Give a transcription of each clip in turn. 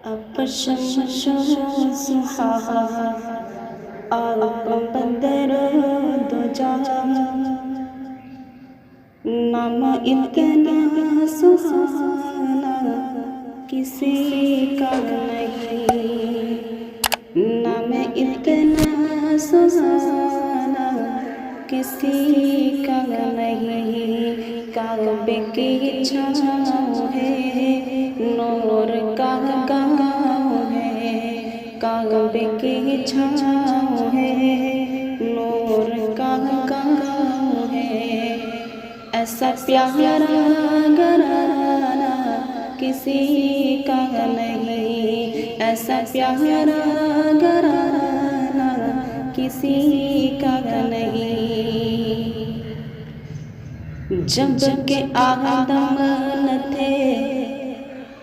اب شمس و ضحیٰ آپ بدر و دجا، نام اتنا سہانا کسی کا نہیں، نام اتنا سہانا کسی کا نہیں، کعبے کی چھاؤں ہے نور کا گاؤں ہے، کعبے کی چھاؤں ہے نور کا گاؤں ہے، ایسا پیارا گھرانہ کسی کا نہیں، ایسا پیارا گھرانہ کسی کا نہیں، جب کہ آدم نہ تھے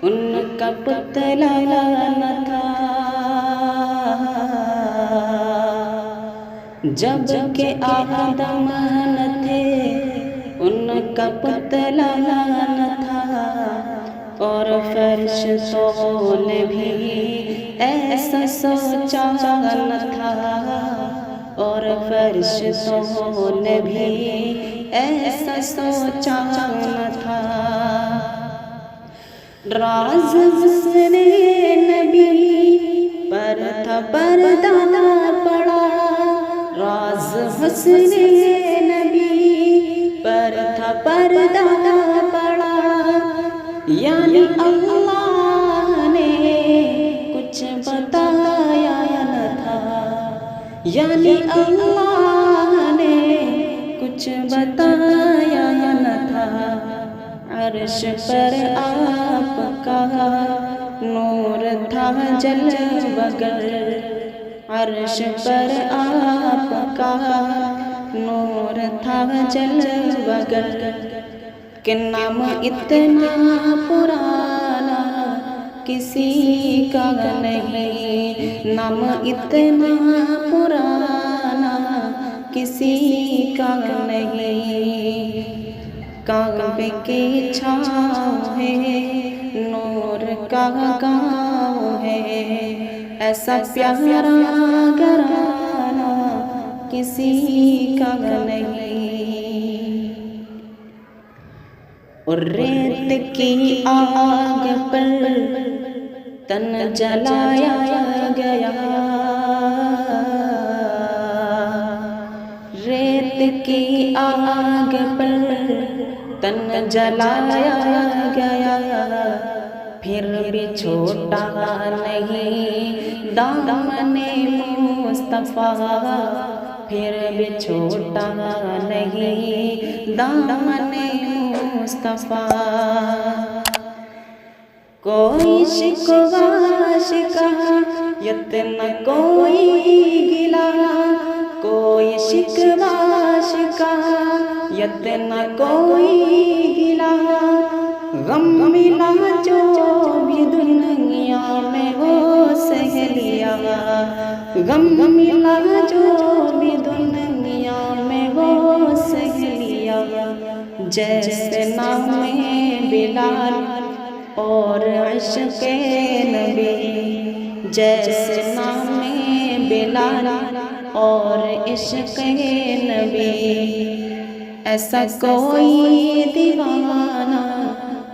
ان کا پتلا نہ تھا، جب کہ آدم نہ تھے ان کا پتلا نہ تھا، اور فرشتوں نے بھی ایسا سوچا نہ تھا، اور فرشتوں نے بھی ایسا سوچا نہ تھا، راز حسن نبی پر تھا پردہ پڑا، راز حسن نبی پر تھا پردہ پڑا، یعنی اللہ نے کچھ بتایا نہ تھا، یعنی اللہ نے کچھ بتایا نہ تھا، عرش پر آپ کا نور تھا جلوہ گر، عرش پر آپ کا نور تھا جلوہ گر، کہ نام اتنا پرانا کسی کا نہیں، نام اتنا پرانا کسی کا نہیں، کعبے کی چھاؤں ہے نور کا گاؤں ہے، ایسا پیارا گھرانہ کسی کا نہیں، اور ریت کی آگ پر تن جلایا گیا، ریت کی آگ پر تن جلایا گیا، پھر بھی چھوٹا نہیں دامن مصطفیٰ، پھر بھی چھوٹا نہیں دامن مصطفیٰ، کوئی شکوہ شکایت نہ کوئی گلا، کوئی شکوہ شکایت نہ کوئی گلا، غم ملا جو بھی دنیا میں وہ سہ لیا، غم ملا جو بھی دنیا میں وہ سہ لیا، جیسے نام بلال اور عشق نبی، جیسے نام بلال اور عشق نبی، ایسا کوئی دیوانہ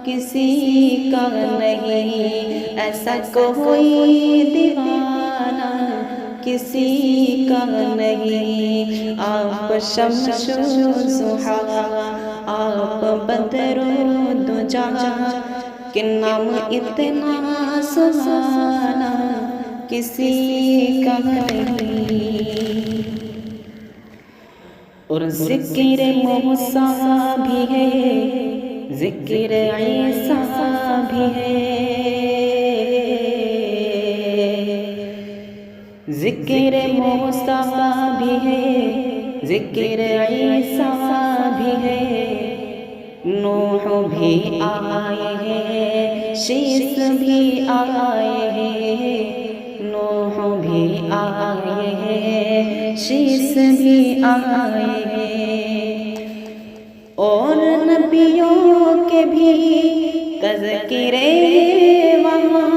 کسی کا نہیں، ایسا کوئی دیوانہ کسی کا نہیں، آپ شمس و ضحیٰ آپ بدر و دجا، کہ نام اتنا سہانا کسی کا نہیں، اور ذکر موسیٰ بھی ہے، ذکر عیسیٰ بھی ہے، ذکر موسیٰ بھی ہے، ذکر عیسیٰ بھی ہے، نوح بھی آئے ہیں، شیس بھی آئے ہیں، نوح بھی آئے ہیں، شیس بھی آئے ہیں، اور نبیوں کے بھی تذکرے وہاں،